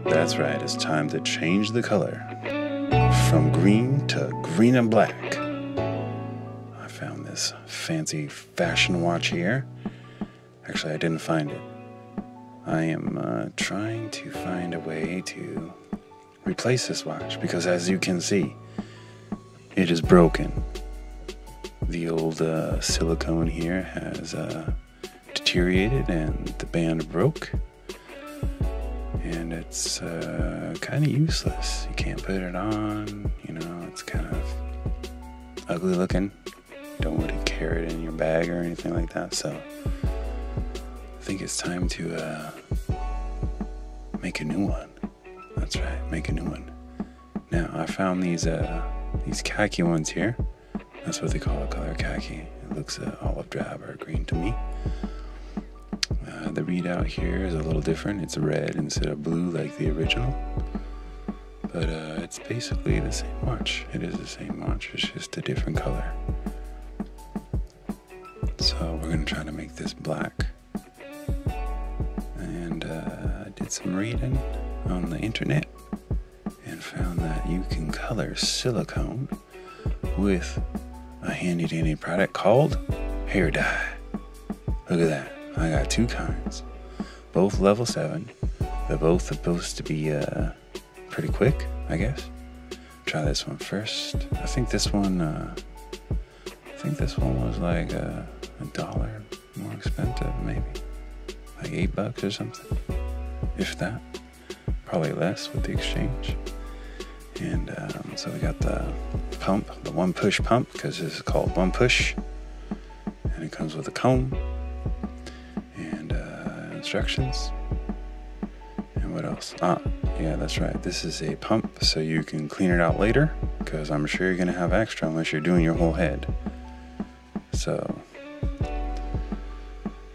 That's right, it's time to change the color from green to green and black. I found this fancy fashion watch here. Actually, I didn't find it. I am trying to find a way to replace this watch because, as you can see, it is broken. The old silicone here has deteriorated and the band broke. And it's kind of useless. You can't put it on, you know, it's kind of ugly looking. You don't want to carry it in your bag or anything like that, so I think it's time to make a new one. That's right, make a new one. Now, I found these khaki ones here. That's what they call it, color khaki. It looks olive drab or green to me. The readout here is a little different. It's red instead of blue like the original. But it's basically the same watch. It is the same watch, it's just a different color. So we're going to try to make this black. And I did some reading on the internet and found that you can color silicone with a handy dandy product called hair dye. Look at that. I got two kinds, both level 7. They're both supposed to be pretty quick, I guess. Try this one first. I think this one was like $1 more expensive, maybe like $8 or something, if that. Probably less with the exchange. And so we got the pump, the one push pump, because this is called one push, and it comes with a comb. Instructions. And what else? Yeah, that's right, this is a pump so you can clean it out later, because I'm sure you're gonna have extra unless you're doing your whole head. So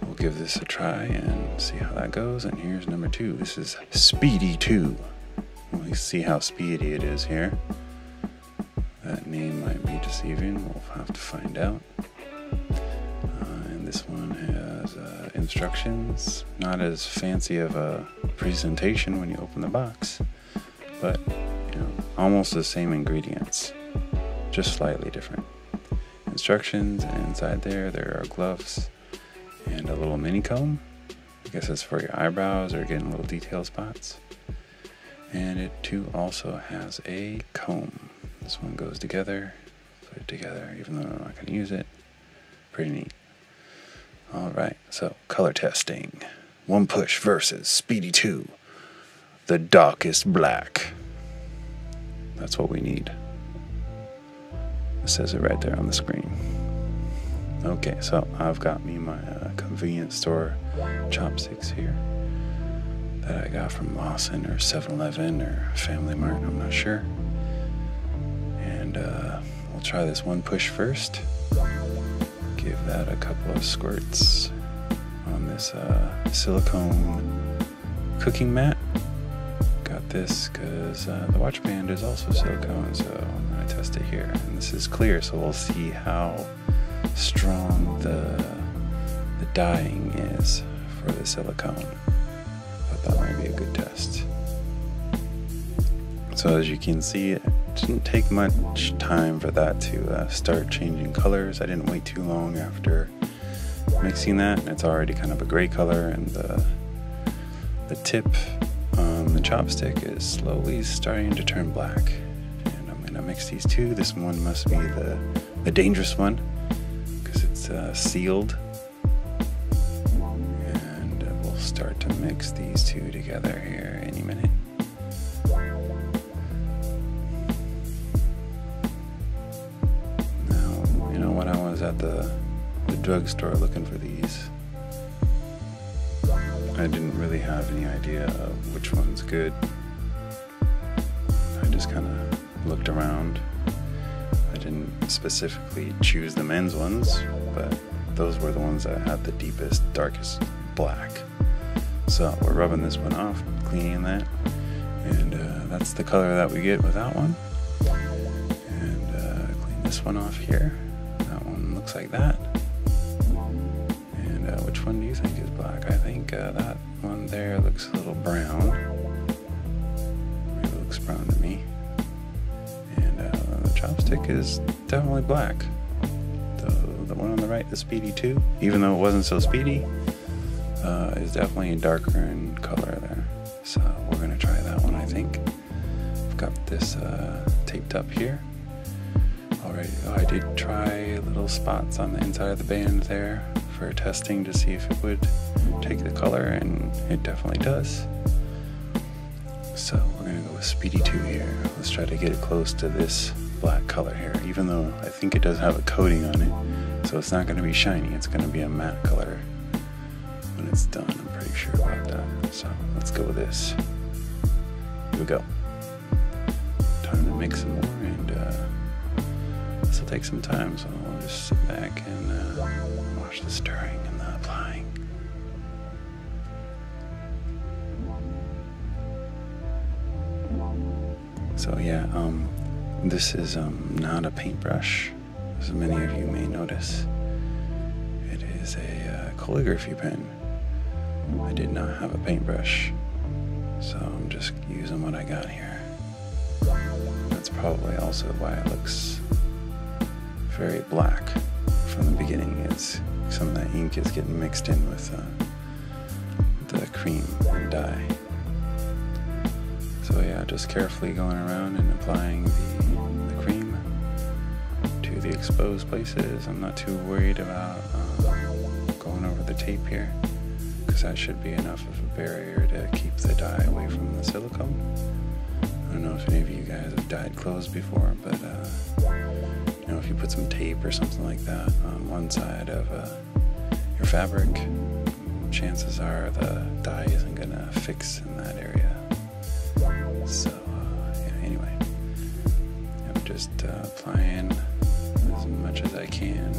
we'll give this a try and see how that goes. And here's number 2. This is Speedy 2. We'll see how speedy it is here. That name might be deceiving, we'll have to find out. And this one has instructions. Not as fancy of a presentation when you open the box, but you know, almost the same ingredients, just slightly different. Instructions, and inside there are gloves and a little mini comb. I guess that's for your eyebrows or getting little detail spots. And it too also has a comb. This one goes together, put it together, even though I'm not going to use it. Pretty neat. Alright, so color testing. One push versus Speedy 2. The darkest black. That's what we need. It says it right there on the screen. Okay, so I've got me my convenience store chopsticks here that I got from Lawson or 7-Eleven or Family Mart, I'm not sure. And we'll try this one push first. Give that a couple of squirts on this silicone cooking mat. Got this because the watch band is also silicone, so I'm going to test it here. And this is clear, so we'll see how strong the dyeing is for the silicone. But that might be a good test. So as you can see, it didn't take much time for that to start changing colors. I didn't wait too long after mixing that, and it's already kind of a gray color, and the tip on the chopstick is slowly starting to turn black. And I'm gonna mix these two. This one must be the dangerous one because it's sealed. And we'll start to mix these two together here any minute. At the drugstore looking for these. I didn't really have any idea of which one's good. I just kind of looked around. I didn't specifically choose the men's ones, but those were the ones that had the deepest, darkest black. So we're rubbing this one off, cleaning that, and that's the color that we get with that one. And clean this one off here. That one looks like that. And which one do you think is black? I think that one there looks a little brown. plastic is definitely black. The one on the right, the Speedy 2, even though it wasn't so speedy, is definitely darker in color there. So we're going to try that one, I think. I've got this taped up here. Alright, I did try little spots on the inside of the band there for testing to see if it would take the color, and it definitely does. So we're going to go with Speedy 2 here. Let's try to get it close to this black color here, even though I think it does have a coating on it. So it's not going to be shiny, it's going to be a matte color when it's done. I'm pretty sure about that. So let's go with this. Here we go. Time to mix some more, and this will take some time, so I'll just sit back and watch the stirring and the applying. So yeah, this is not a paintbrush, as many of you may notice. It is a calligraphy pen. I did not have a paintbrush, so I'm just using what I got here. That's probably also why it looks very black from the beginning. It's some of that ink is getting mixed in with the cream and dye. So yeah, just carefully going around and applying the cream to the exposed places. I'm not too worried about going over the tape here, because that should be enough of a barrier to keep the dye away from the silicone. I don't know if any of you guys have dyed clothes before, but you know, if you put some tape or something like that on one side of your fabric, chances are the dye isn't gonna fix in that area. So yeah, anyway, I'm just applying as much as I can,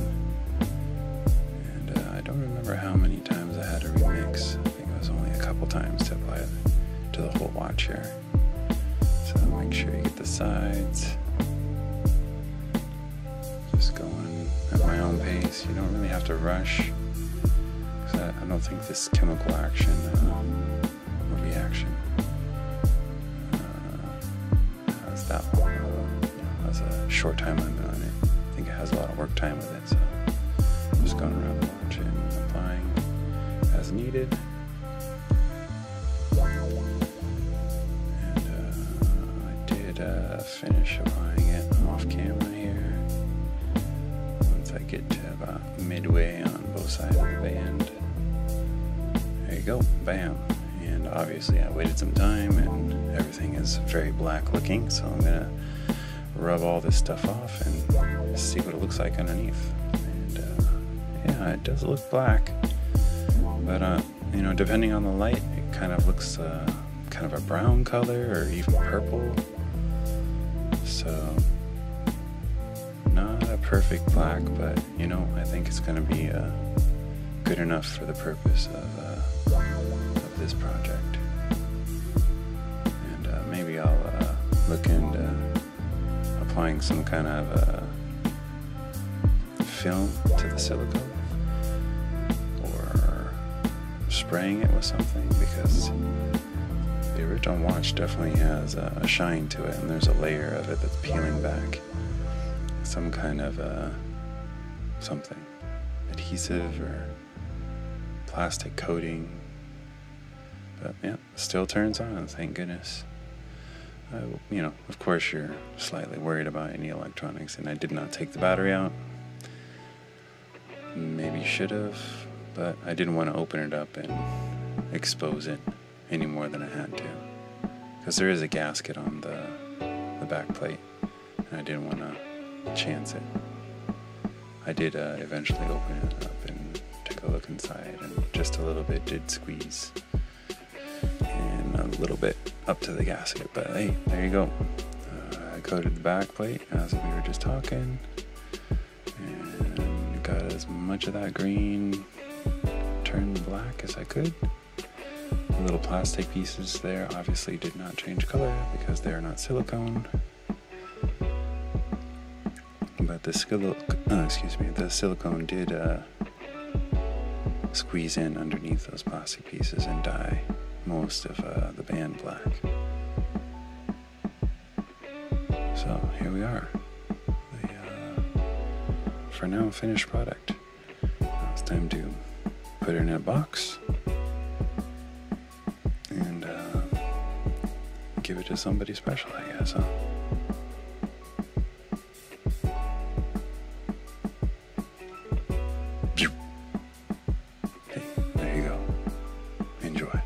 and I don't remember how many times I had to remix. I think it was only a couple times to apply it to the whole watch here. So make sure you get the sides. Just going at my own pace. You don't really have to rush, because I don't think this chemical action or reaction has that has a short time limit on it. I think it has a lot of work time with it, so I'm just going around the watch and applying as needed. Finish applying it off camera here. Once I get to about midway on both sides of the band. There you go, bam. And obviously I waited some time and everything is very black looking, so I'm gonna rub all this stuff off and see what it looks like underneath. And yeah, it does look black, but you know, depending on the light, it kind of looks kind of a brown color or even purple. So, not a perfect black, but you know, I think it's going to be good enough for the purpose of this project. And maybe I'll look into applying some kind of film to the silicone, or spraying it with something, because the original watch definitely has a shine to it, and there's a layer of it that's peeling back. Some kind of something, adhesive or plastic coating. But yeah, still turns on, thank goodness. You know, of course you're slightly worried about any electronics, and I did not take the battery out. Maybe should have, but I didn't want to open it up and expose it any more than I had to, because there is a gasket on the back plate, and I didn't want to chance it. I did eventually open it up and take a look inside, and just a little bit did squeeze, and a little bit up to the gasket, but hey, there you go. I coated the back plate as we were just talking, and got as much of that green turned black as I could. The little plastic pieces there obviously did not change color because they're not silicone. But the silicone did squeeze in underneath those plastic pieces and dye most of the band black. So here we are. for now a finished product. Now it's time to put it in a box and give it to somebody special, I guess, huh? Hey, there you go. Enjoy.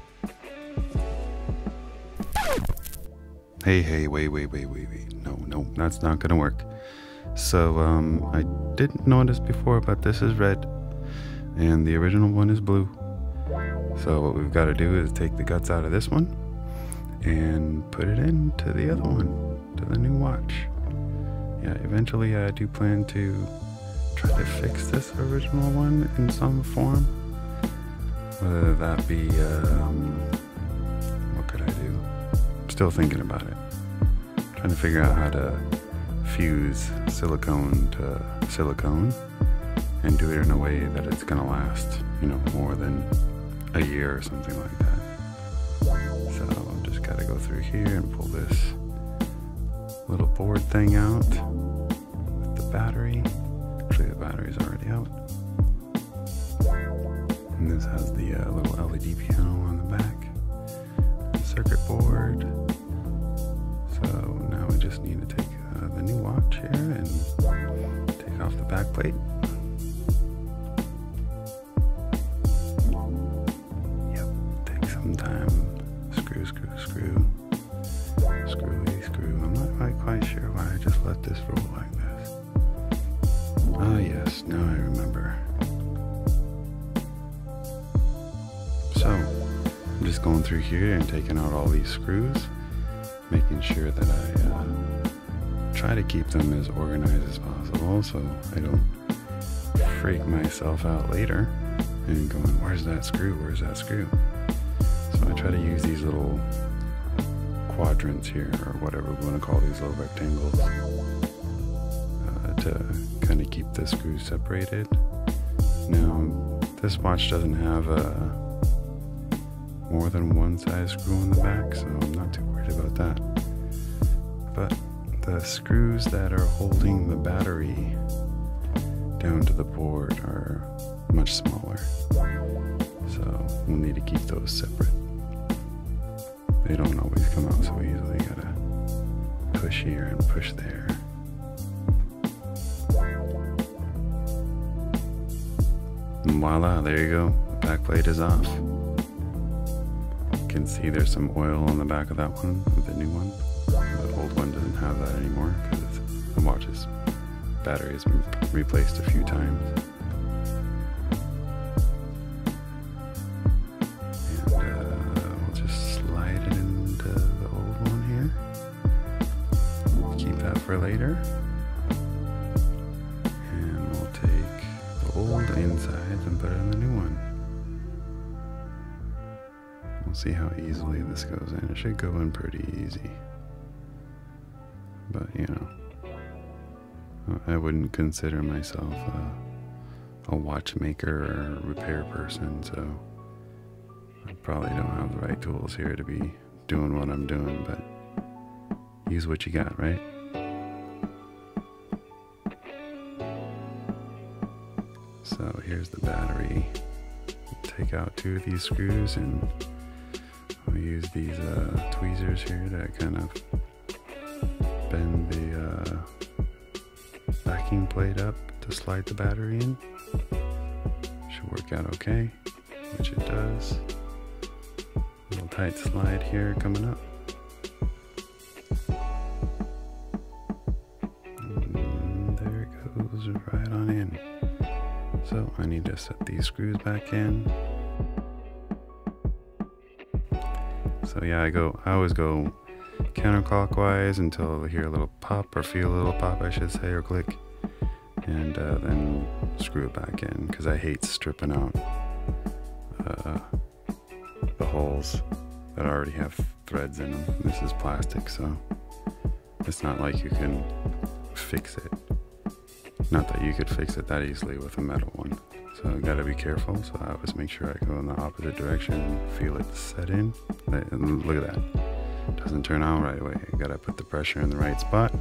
Hey, wait. No, that's not gonna work. So, I didn't notice before, but this is red, and the original one is blue. So what we've got to do is take the guts out of this one, and put it into the other one, to the new watch. Yeah, eventually I do plan to try to fix this original one in some form. Whether that be, what could I do? I'm still thinking about it. Trying to figure out how to fuse silicone to silicone and do it in a way that it's gonna last, you know, more than a year or something like that. So I've just gotta go through here and pull this little board thing out with the battery. Actually, the battery's already out. And this has the little LED panel on the back, circuit board. So now we just need to take the new watch here and take off the back plate. Yep, take some time. Screw. I'm not quite sure why I just let this roll like this. Ah, yes, now I remember. So, I'm just going through here and taking out all these screws, making sure that I try to keep them as organized as possible so I don't freak myself out later and going, where's that screw? So I try to use these little quadrants here, or whatever we want to call these little rectangles, to kind of keep the screws separated. Now, this watch doesn't have more than one size screw on the back, so I'm not too worried about that. But the screws that are holding the battery down to the board are much smaller, so we'll need to keep those separate. They don't always come out so easily. Gotta push here and push there. And voila, there you go. The back plate is off. You can see there's some oil on the back of that one, with the new one. The old one doesn't have that anymore because the watch's battery has been replaced a few times. And we'll just slide it into the old one here. Keep that for later. And we'll take the old insides and put it in the new one. We'll see how easily this goes in. It should go in pretty easy. But, you know, I wouldn't consider myself a watchmaker or repair person, so I probably don't have the right tools here to be doing what I'm doing, but use what you got, right? So here's the battery. Take out 2 of these screws, and I'll use these tweezers here to kind of bend the backing plate up to slide the battery in. Should work out okay, which it does. Little tight slide here coming up. And there it goes right on in. So I need to set these screws back in. So yeah, I always go counterclockwise until I hear a little pop, or feel a little pop I should say, or click, and then screw it back in, because I hate stripping out the holes that already have threads in them. This is plastic, so it's not like you can fix it. Not that you could fix it that easily with a metal one. So I gotta be careful, so I always make sure I go in the opposite direction and feel it set in. Look at that. Doesn't turn on right away. I gotta put the pressure in the right spot.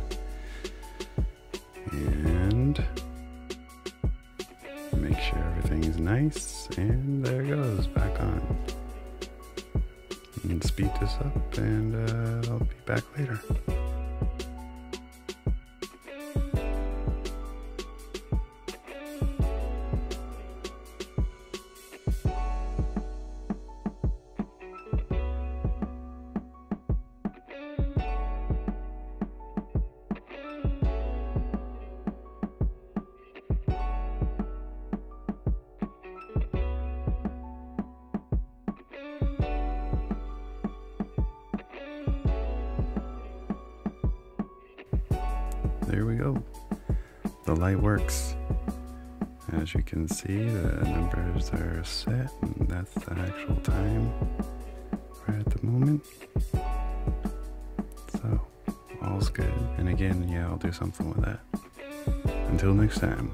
And make sure everything's nice, and there it goes, back on. And speed this up, and I'll be back later. There we go. The light works. As you can see, the numbers are set, and that's the actual time right at the moment. So, all's good. And again, yeah, I'll do something with that. Until next time.